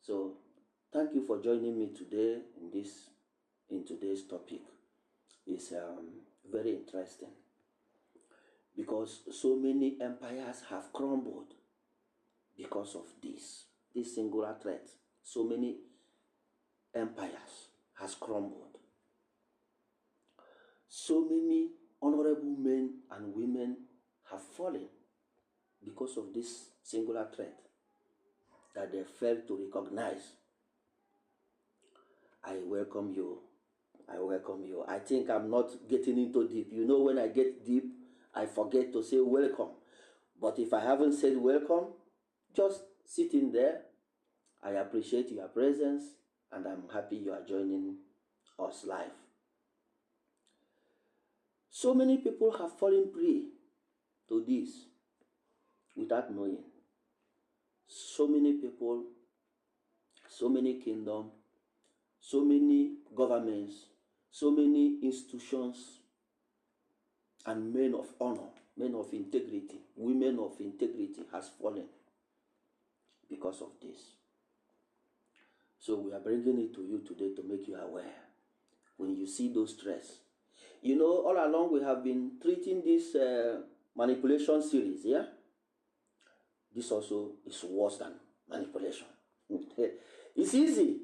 So thank you for joining me today in today's topic. It's very interesting because so many empires have crumbled because of this singular threat. So many empires has crumbled. So many honorable men and women have fallen because of this singular threat that they failed to recognize. I welcome you. I think I'm not getting into deep. You know, when I get deep, I forget to say welcome. But if I haven't said welcome, just sitting there, I appreciate your presence and I'm happy you are joining us live. So many people have fallen prey to this without knowing. So many people, so many kingdoms, so many governments, so many institutions, and men of honor, men of integrity, women of integrity has fallen because of this. So we are bringing it to you today to make you aware. When you see those threats, you know, all along we have been treating this manipulation series, yeah? This also is worse than manipulation. It's easy.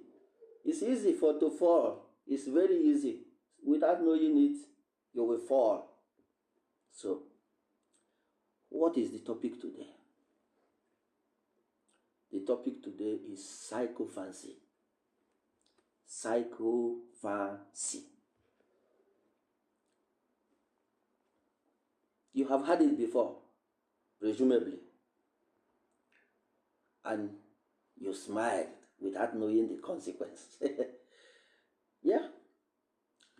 It's easy to fall. It's very easy. Without knowing it, you will fall. So, what is the topic today? The topic today is psychophancy. Psychophancy. You have had it before, presumably, and you smiled without knowing the consequence. Yeah,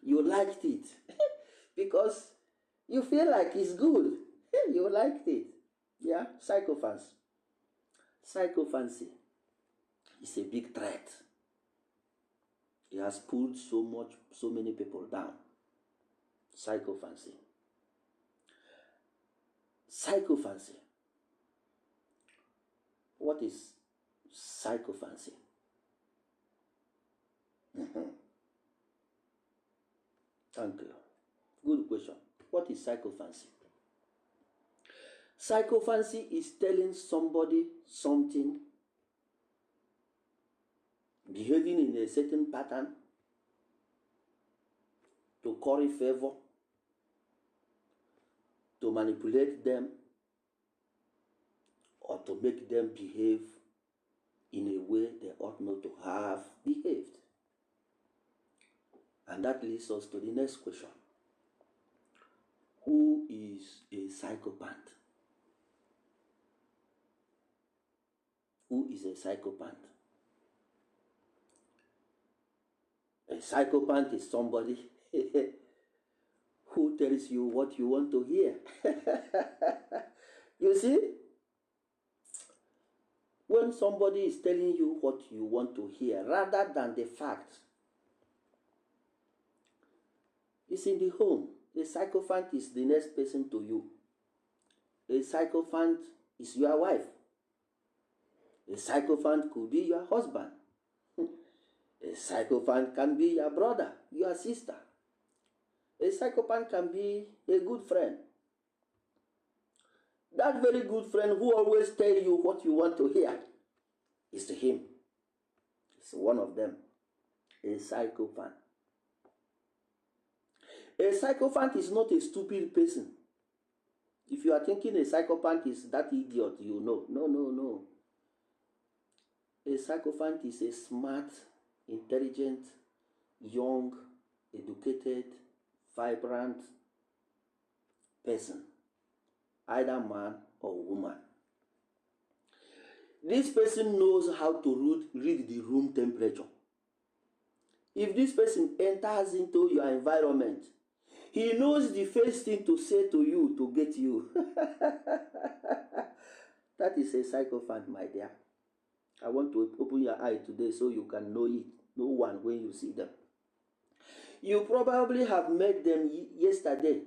you liked it because you feel like it's good. You liked it. Yeah, psychophancy. Psychophancy is a big threat. It has pulled so many people down. Psychophancy. Psychophancy. What is psychophancy? Thank you. Good question. What is psychophancy? Psychophancy is telling somebody something, behaving in a certain pattern to curry favor, to manipulate them, or to make them behave in a way they ought not to have behaved. And that leads us to the next question. Who is a psychopath? Who is a psychopath? A psychopath is somebody who tells you what you want to hear. You see? When somebody is telling you what you want to hear rather than the facts, it's in the home. A psychopath is the next person to you. A psychopath is your wife. A psychopath could be your husband. A psychopath can be your brother, your sister. A psychopath can be a good friend. That very good friend who always tells you what you want to hear is him. It's one of them. A psychopath. A psychopath is not a stupid person. If you are thinking a psychopath is that idiot, you know. No. A psychopath is a smart, intelligent, young, educated, vibrant person, either man or woman. This person knows how to read the room temperature. If this person enters into your environment, he knows the first thing to say to you to get you. That is a psychopath, my dear. I want to open your eye today so you can know it. Know one when you see them. You probably have met them yesterday.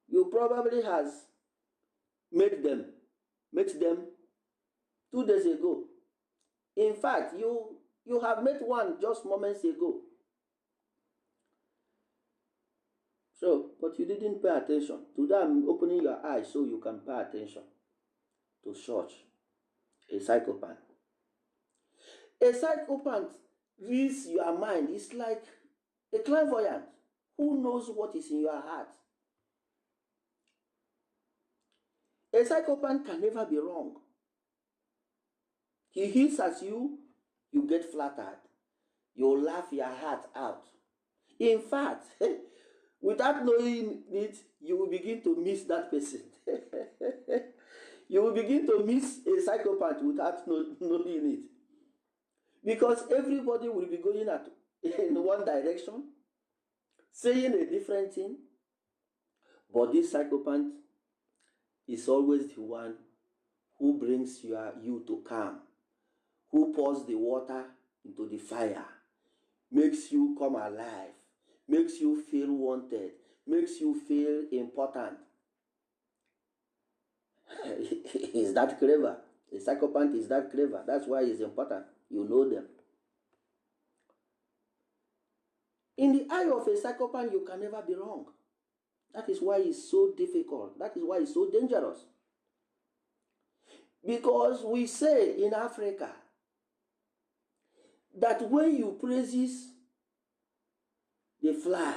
You probably met them 2 days ago. fact, you have met one just moments ago. So, but you didn't pay attention. Today I'm opening your eyes so you can pay attention to such a psychopath. A psychopath reads your mind. It's like a clairvoyant who knows what is in your heart. A psychopath can never be wrong. He hits at you, you get flattered. You laugh your heart out. In fact, without knowing it, you will begin to miss that person. You will begin to miss a psychopath without knowing it. Because everybody will be going in one direction, saying a different thing. But this psychopath is always the one who brings you to calm, who pours the water into the fire, makes you come alive, makes you feel wanted, makes you feel important. Is that clever? A psychopath is that clever. That's why it's important. You know them. In the eye of a psychopath, you can never be wrong. That is why it's so difficult. That is why it's so dangerous. Because we say in Africa that when you praises the fly,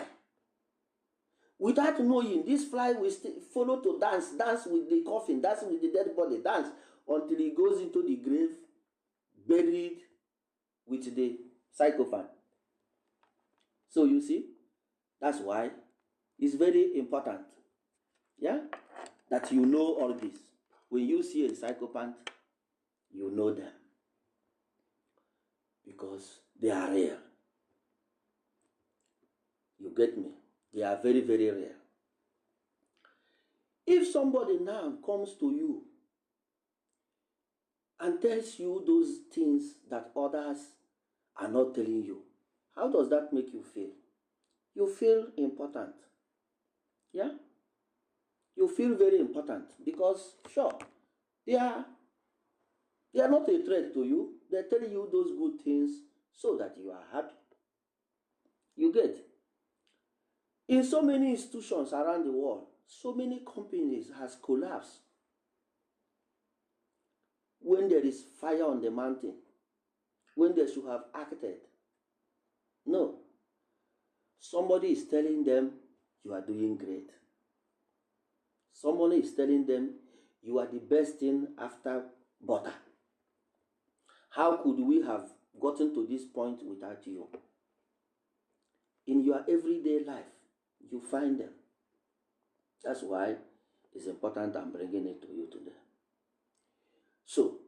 without knowing, this fly will follow to dance with the coffin, dance with the dead body, dance until he goes into the grave, buried with the psychopath. So you see, that's why it's very important, yeah, that you know all this. When you see a psychopath, you know them because they are rare. You get me? They are very, very rare. If somebody now comes to you and tells you those things that others are not telling you, how does that make you feel? You feel important. Yeah? You feel very important because, sure, they are not a threat to you. They're telling you those good things so that you are happy. You get? In so many institutions around the world, so many companies has collapsed when there is fire on the mountain, when they should have acted. No. Somebody is telling them you are doing great. Somebody is telling them you are the best thing after butter. How could we have gotten to this point without you? In your everyday life, you find them. That's why it's important I'm bringing it to you today. So,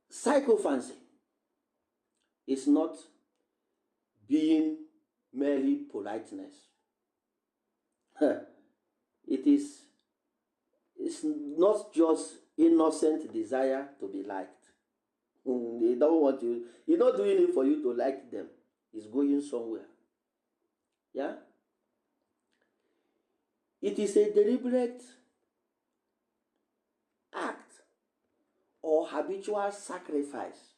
psychophancy is not being merely politeness. It's not just innocent desire to be liked. They don't want you. You're not doing it for you to like them. It's going somewhere. Yeah? It is a deliberate act or habitual sacrifice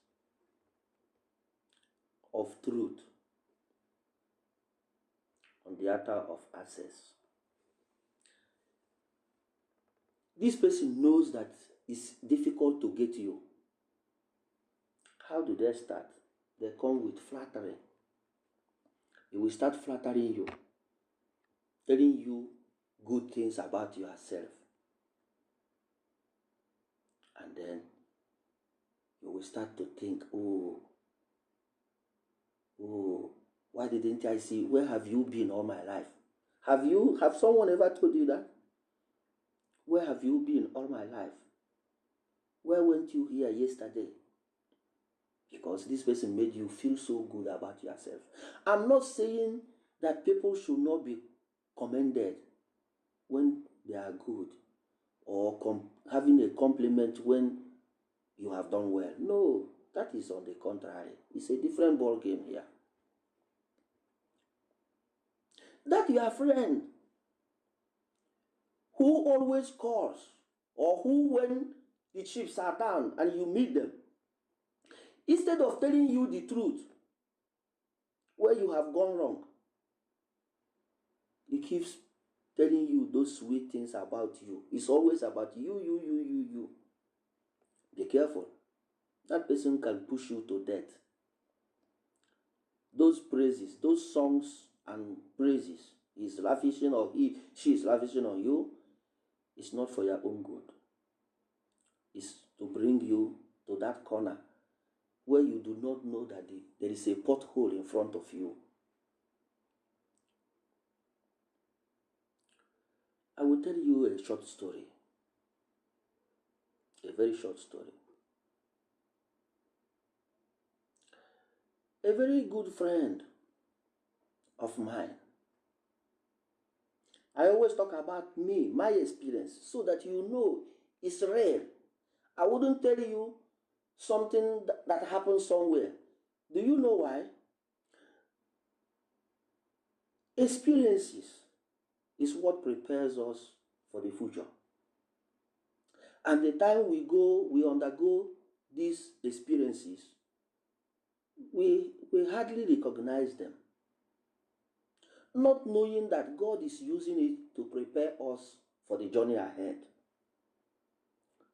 of truth on the altar of access. This person knows that it's difficult to get you. How do they start? They come with flattery. They will start flattering you, telling you good things about yourself. And then you will start to think, oh, why didn't I see? Where have you been all my life? Have someone ever told you that? Where have you been all my life? Where weren't you here yesterday? Because this person made you feel so good about yourself. I'm not saying that people should not be commended when they are good or having a compliment when you have done well. No, that is on the contrary. It's a different ball game here. That your friend who always calls, or who, when the chips are down and you meet them, Instead of telling you the truth, where you have gone wrong, he keeps telling you those sweet things about you. It's always about you. Be careful. That person can push you to death. Those praises, those songs and praises he's lavishing or she is lavishing on you, it's not for your own good. It's to bring you to that corner where you do not know that there is a pothole in front of you. I will tell you a short story. A very short story. A very good friend of mine. I always talk about me, my experience, so that you know it's real. I wouldn't tell you something that happened somewhere. Do you know why? Experiences is what prepares us for the future. And the time we undergo these experiences, we hardly recognize them, not knowing that God is using it to prepare us for the journey ahead.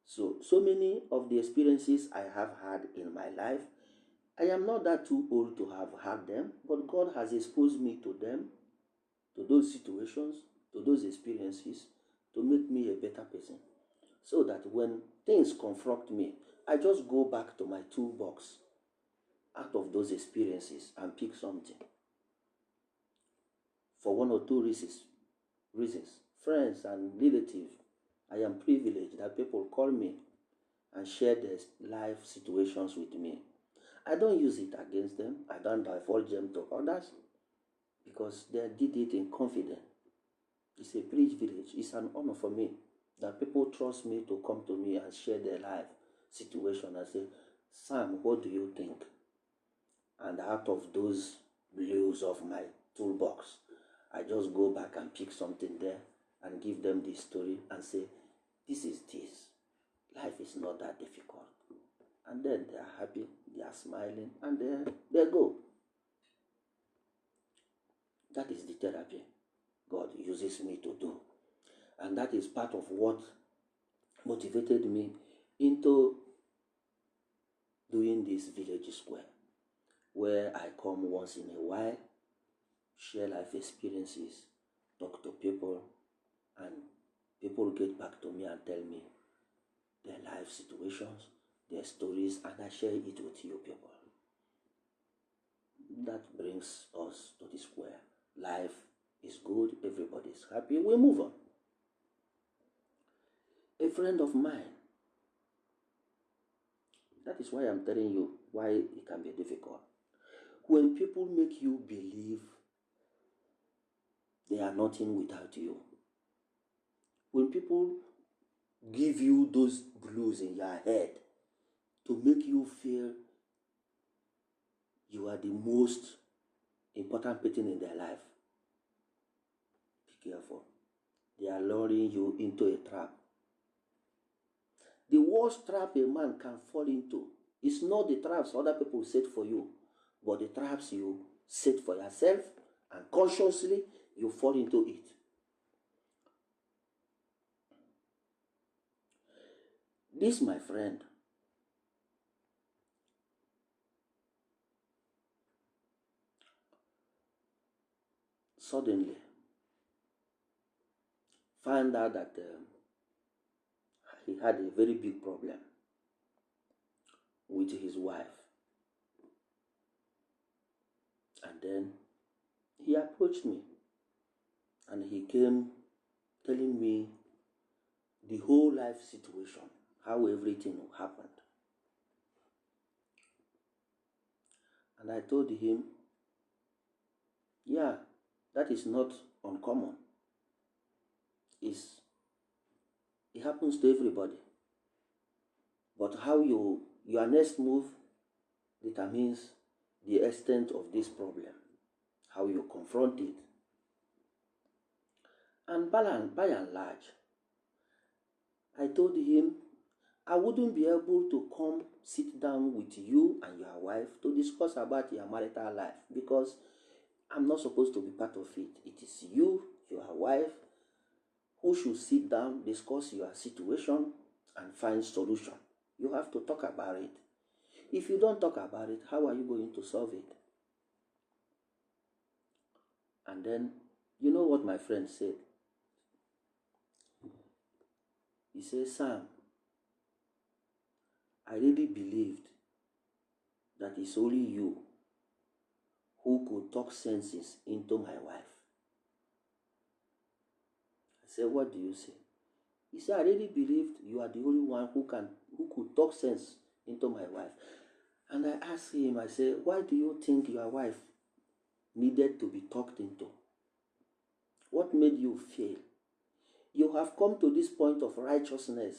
So many of the experiences I have had in my life, I am not that too old to have had them, but God has exposed me to them, to those situations, to those experiences, to make me a better person. So that when things confront me, I just go back to my toolbox out of those experiences and pick something. For one or two reasons, friends and relatives, I am privileged that people call me and share their life situations with me. I don't use it against them. I don't divulge them to others because they did it in confidence. It's a privilege. It's an honor for me that people trust me to come to me and share their life situation and say, Sam, what do you think? And out of those blues of my toolbox, I just go back and pick something there and give them this story and say, this is this. Life is not that difficult. And then they are happy, they are smiling, and they go. That is the therapy God uses me to do. And that is part of what motivated me into doing this village square, where I come once in a while, share life experiences, talk to people, and people get back to me and tell me their life situations, their stories, and I share it with you people. That brings us to the square. Life is good, everybody is happy, we move on. A friend of mine, that is why I'm telling you why it can be difficult. When people make you believe they are nothing without you, when people give you those blues in your head to make you feel you are the most important person in their life, be careful. They are luring you into a trap. The worst trap a man can fall into is not the traps other people set for you, but the traps you set for yourself, and consciously you fall into it. This, my friend, suddenly found out that he had a very big problem with his wife. And then he approached me and he came telling me the whole life situation, how everything happened. And I told him, yeah, that is not uncommon. It happens to everybody. But how your next move determines the extent of this problem, how you confront it. And by and large, I told him I wouldn't be able to come sit down with you and your wife to discuss about your marital life, because I'm not supposed to be part of it. It is you, your wife, who should sit down, discuss your situation, and find solution. You have to talk about it. If you don't talk about it, how are you going to solve it? And then, you know what my friend said? He said, Sam, I really believed that it's only you who could talk senses into my wife. I said, what do you say? He said, I really believed you are the only one who could talk sense into my wife. And I asked him, I said, why do you think your wife needed to be talked into? What made you fail? You have come to this point of righteousness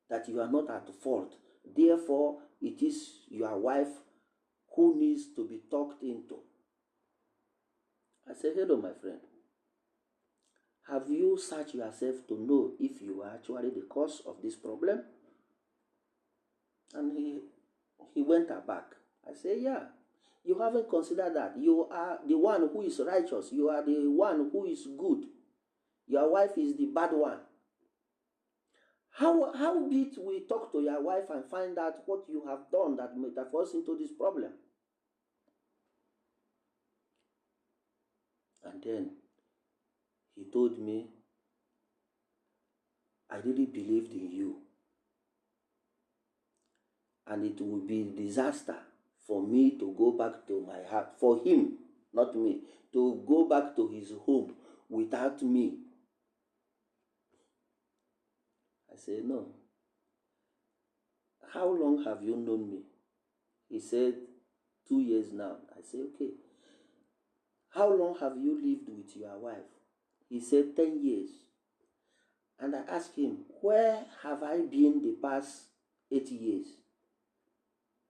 that you are not at fault. Therefore, it is your wife who needs to be talked into. I said, hello, my friend. Have you searched yourself to know if you are actually the cause of this problem? And he went back. I said, yeah. You haven't considered that. You are the one who is righteous. You are the one who is good. Your wife is the bad one. How bit we talk to your wife and find out what you have done that may have us into this problem? And then he told me, I really believed in you. And it would be a disaster for me to go back to my house, for him, not me, to go back to his home without me. I said, no. How long have you known me? He said, 2 years now. I said, okay. How long have you lived with your wife? He said, 10 years. And I asked him, where have I been the past 8 years?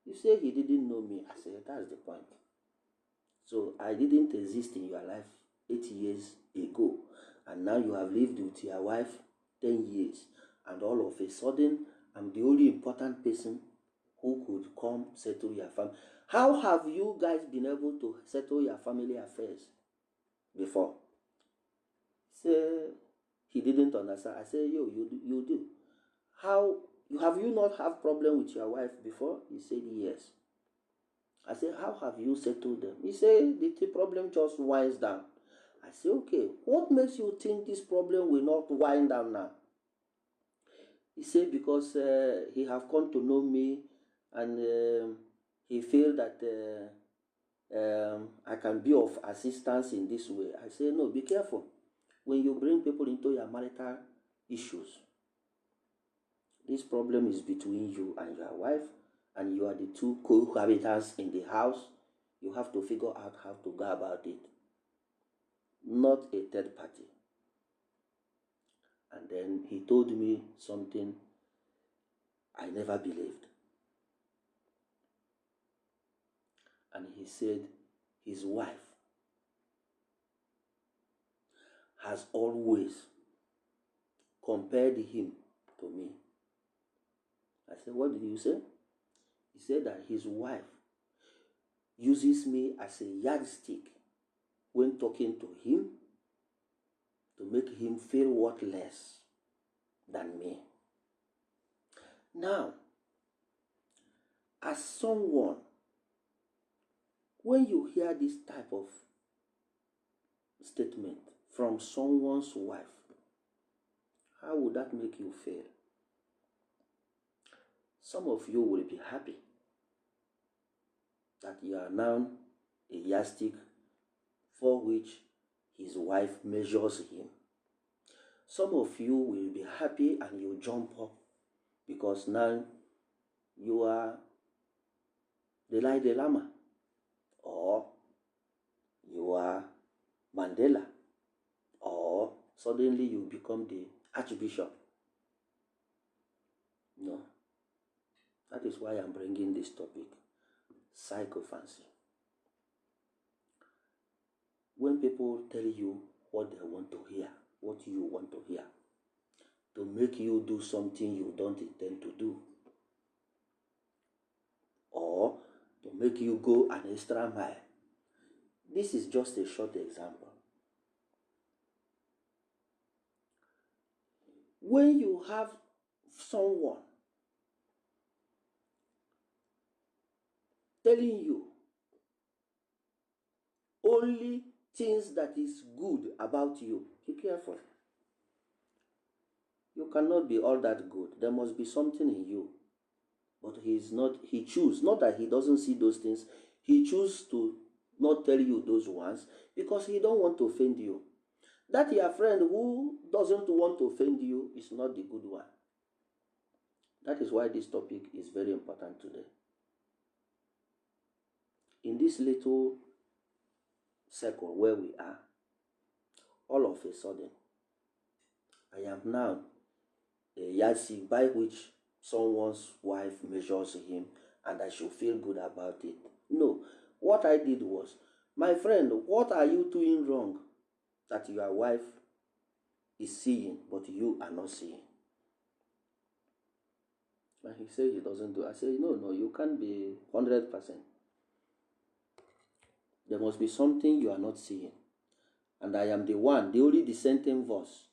He said he didn't know me. I said, that's the point. So I didn't exist in your life 8 years ago. And now you have lived with your wife 10 years. And all of a sudden, I'm the only important person who could come settle your family. How have you guys been able to settle your family affairs before? He didn't understand. I said, you do. How have you not have problem with your wife before? He said, yes. I said, how have you settled them? He said, the problem just winds down. I said, okay, what makes you think this problem will not wind down now? He said, because he have come to know me, and he feel that I can be of assistance in this way. I say, no, be careful. When you bring people into your marital issues, this problem is between you and your wife, and you are the two cohabitants in the house. You have to figure out how to go about it, not a third party. And then he told me something I never believed. And he said his wife has always compared him to me. I said, what did you say? He said that his wife uses me as a yardstick when talking to him to make him feel worthless than me. Now, as someone, when you hear this type of statement from someone's wife, how would that make you feel? Some of you will be happy that you are now a yardstick for which his wife measures him. Some of you will be happy and you jump up because now you are the Dalai Lama, or you are Mandela, or suddenly you become the Archbishop. No. That is why I'm bringing this topic, psychophancy. When people tell you what they want to hear, what you want to hear, to make you do something you don't intend to do, or to make you go an extra mile. This is just a short example. When you have someone telling you only things that is good about you, be careful. You cannot be all that good. There must be something in you. But he chooses, not that he doesn't see those things, he chooses to not tell you those ones because he don't want to offend you. That your friend who doesn't want to offend you is not the good one. That is why this topic is very important today. In this little circle where we are, all of a sudden, I am now a yardstick by which someone's wife measures him and I should feel good about it. No, what I did was, my friend, what are you doing wrong that your wife is seeing but you are not seeing? And he said he doesn't do it. I said, no, you can't be 100%. There must be something you are not seeing. And I am the only dissenting voice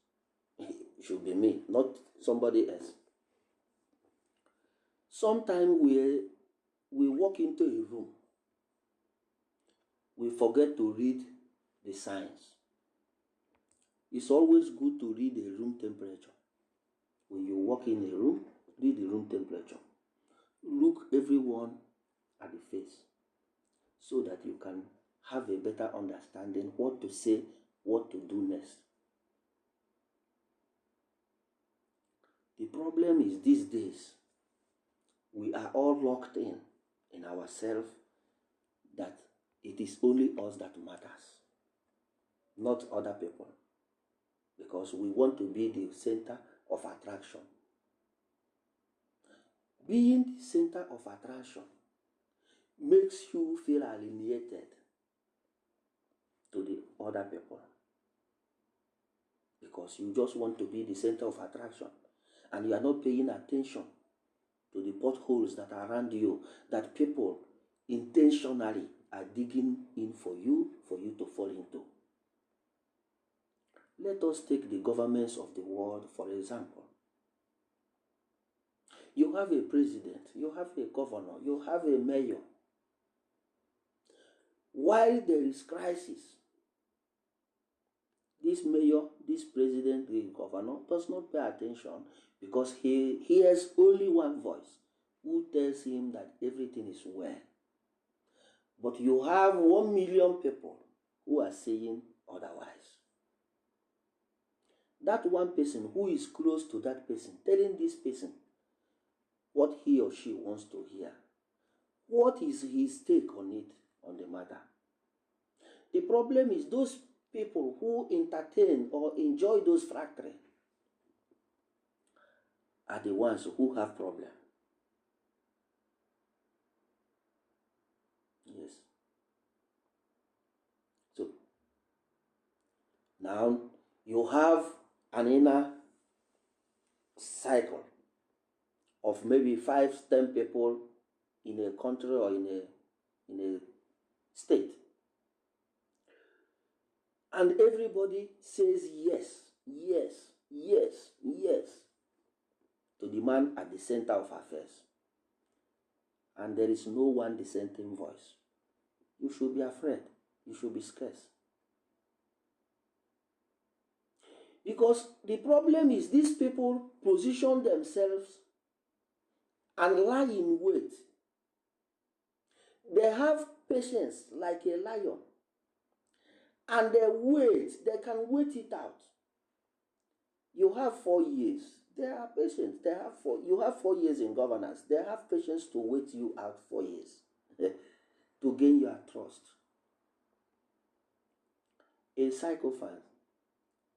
should be me, not somebody else. Sometimes we walk into a room, we forget to read the signs. It's always good to read the room temperature. When you walk in a room, read the room temperature. Look everyone at the face so that you can have a better understanding what to say, what to do next. The problem is these days, we are all locked in ourselves that it is only us that matters, not other people. Because we want to be the center of attraction. Being the center of attraction makes you feel alienated to the other people. Because you just want to be the center of attraction. And you are not paying attention to the potholes that are around you, that people intentionally are digging in for you to fall into. Let us take the governments of the world, for example. You have a president, you have a governor, you have a mayor. While there is crisis, this mayor, this president, the governor does not pay attention because he hears only one voice who tells him that everything is well. But you have 1 million people who are saying otherwise. That one person who is close to that person, telling this person what he or she wants to hear. What is his take on it, on the matter? The problem is those people who entertain or enjoy those flattery are the ones who have problems. Yes. So, now you have an inner cycle of maybe 5-10 people in a country or in a state. And everybody says yes, yes, yes, yes to the man at the center of affairs. And there is no one dissenting voice. You should be afraid. You should be scared. Because the problem is these people position themselves and lie in wait. They have patience like a lion. And they wait. They can wait it out. You have 4 years. They are patient. You have 4 years in governance. They have patience to wait you out 4 years to gain your trust. A psychopath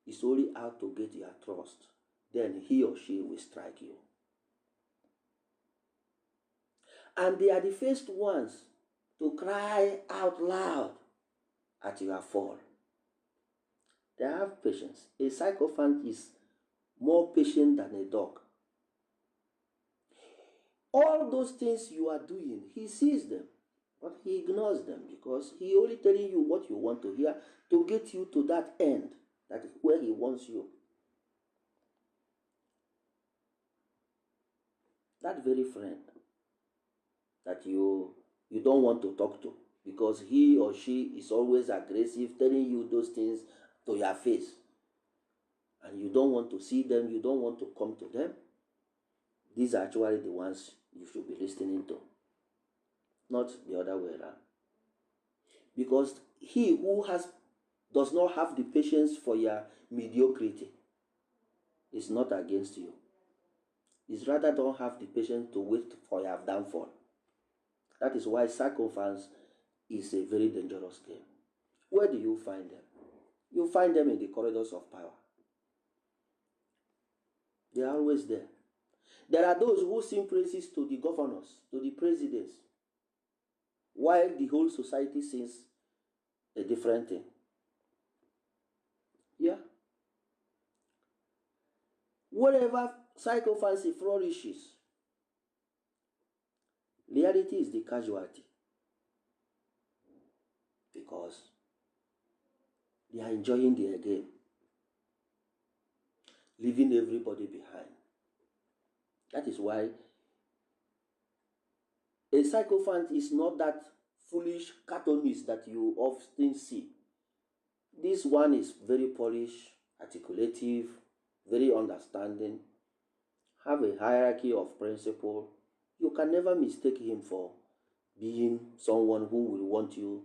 is only out to get your trust. Then he or she will strike you. And they are the first ones to cry out loud at your fall. They have patience. A psychopath is more patient than a dog. All those things you are doing, he sees them. ignores them because he only telling you what you want to hear to get you to that end, that is where he wants you. That very friend that you don't want to talk to because he or she is always aggressive, telling you those things to your face, and you don't want to see them, you don't want to come to them. These are actually the ones you should be listening to, not the other way around. Because he who does not have the patience for your mediocrity is not against you. Is rather don't have the patience to wait for your downfall. That is why psychopaths is a very dangerous game. Where do you find them? You find them in the corridors of power. They are always there. There are those who sing praises to the governors, to the presidents, while the whole society sings a different thing. Yeah. Wherever psychopathy flourishes, reality is the casualty because they are enjoying their game, leaving everybody behind. That is why a psychopath is not that foolish cartoonist that you often see. This one is very polished, articulative, very understanding, have a hierarchy of principle. You can never mistake him for being someone who will want you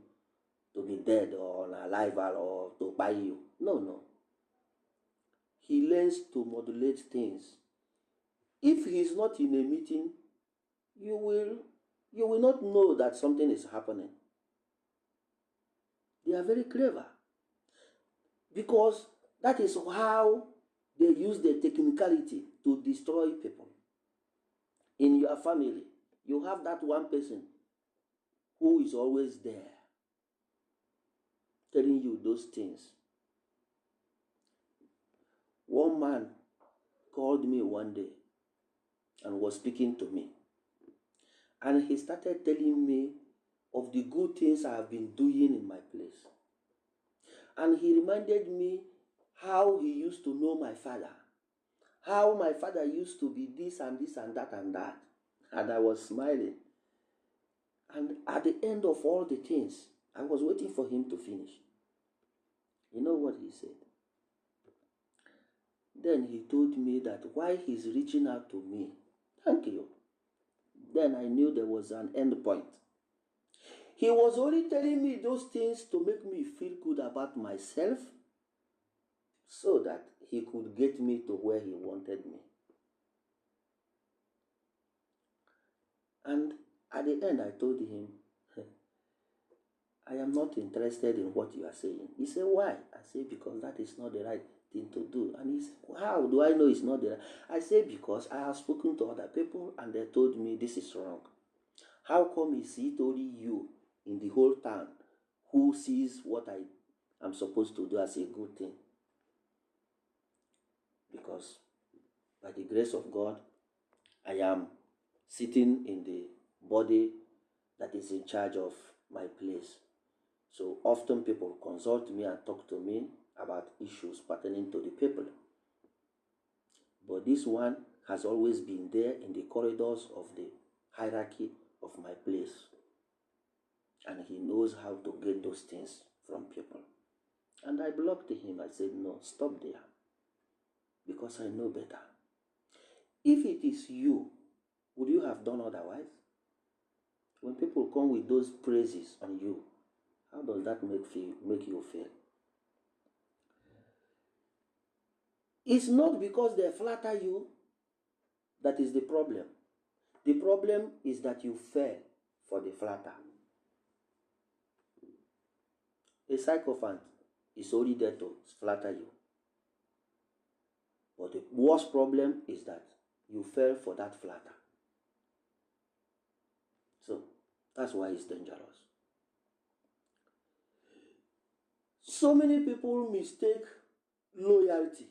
to be dead or on arrival or to buy you. No. He learns to modulate things. If he is not in a meeting, you will not know that something is happening. They are very clever because that is how they use the technicality to destroy people. In your family, you have that one person who is always there telling you those things. One man called me one day and was speaking to me. And he started telling me of the good things I have been doing in my place. And he reminded me how he used to know my father. How my father used to be this and this and that and that. And I was smiling. And at the end of all the things, I was waiting for him to finish. You know what he said? Then he told me that why he's reaching out to me. Thank you. Then I knew there was an end point. He was only telling me those things to make me feel good about myself so that he could get me to where he wanted me. And at the end, I told him, I am not interested in what you are saying. He said, why? I said, because that is not the right thing to do. And he said, how do I know it's not the right? I said, because I have spoken to other people and they told me this is wrong. How come is it only you in the whole town who sees what I am supposed to do as a good thing? Because by the grace of God, I am sitting in the body that is in charge of my place. So often people consult me and talk to me about issues pertaining to the people. But this one has always been there in the corridors of the hierarchy of my place. And he knows how to get those things from people. And I blocked him. I said, no, stop there. Because I know better. If it is you, would you have done otherwise? When people come with those praises on you, how does that make you feel? It's not because they flatter you that is the problem. The problem is that you fell for the flatter. A psychopath is only there to flatter you. But the worst problem is that you fell for that flatter. So that's why it's dangerous. So many people mistake loyalty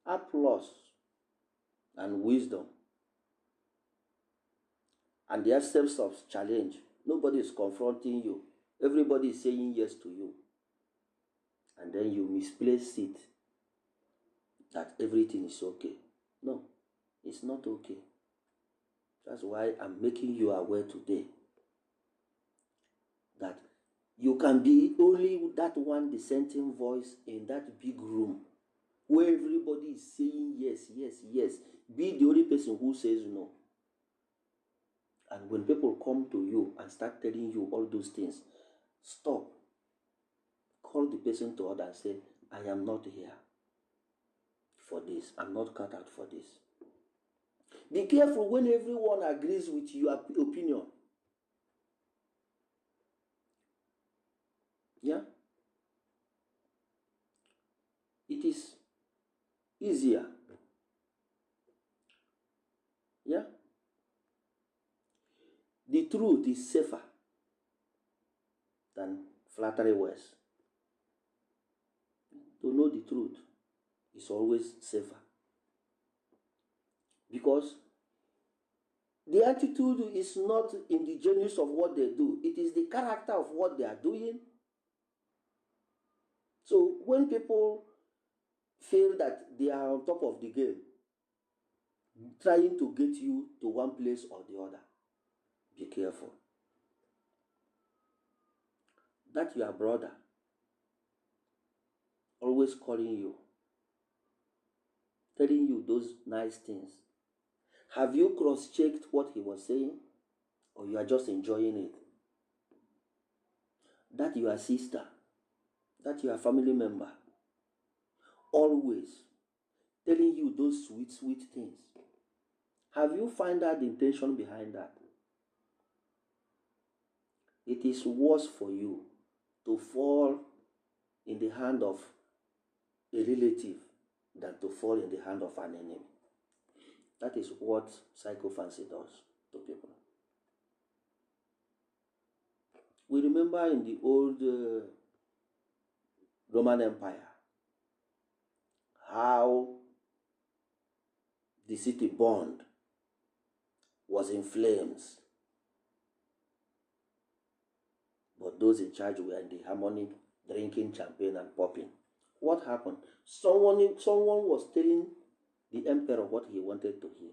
applause and wisdom and the absence of challenge. Nobody is confronting you. Everybody is saying yes to you. And then you misplace it that everything is okay. No, it's not okay. That's why I'm making you aware today that you can be only that one dissenting voice in that big room where everybody is saying yes, yes, yes. Be the only person who says no. And when people come to you and start telling you all those things, stop. Call the person to order and say, I am not here for this. I'm not cut out for this. Be careful when everyone agrees with your opinion. Yeah? It is easier. Yeah? The truth is safer than flattery words. To know the truth is always safer. Because the attitude is not in the genius of what they do. It is the character of what they are doing. So when people feel that they are on top of the game, trying to get you to one place or the other, be careful. That your brother always calling you, telling you those nice things. Have you cross-checked what he was saying? Or you are just enjoying it? That your sister, that your family member, always telling you those sweet, sweet things. Have you found out the intention behind that? It is worse for you to fall in the hand of a relative than to fall in the hand of an enemy. That is what psychophancy does to people. We remember in the old Roman Empire how the city burned, was in flames. But those in charge were in the harmony, drinking champagne and popping. What happened? Someone was telling the emperor what he wanted to hear.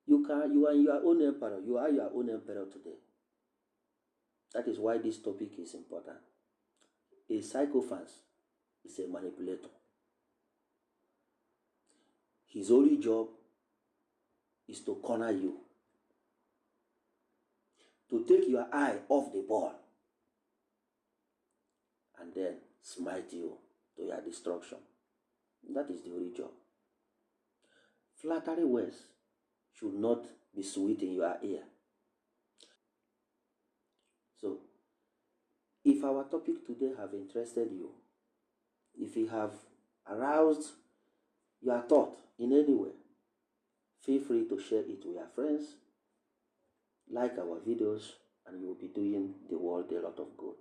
You are your own emperor. You are your own emperor today. That is why this topic is important. A psychopath is a manipulator. His only job is to corner you, to take your eye off the ball, and then smite you to your destruction. That is the only job. Flattery words should not be sweet in your ear. So, if our topic today have interested you, if you have aroused your thought in any way, feel free to share it with your friends, like our videos, and you will be doing the world a lot of good.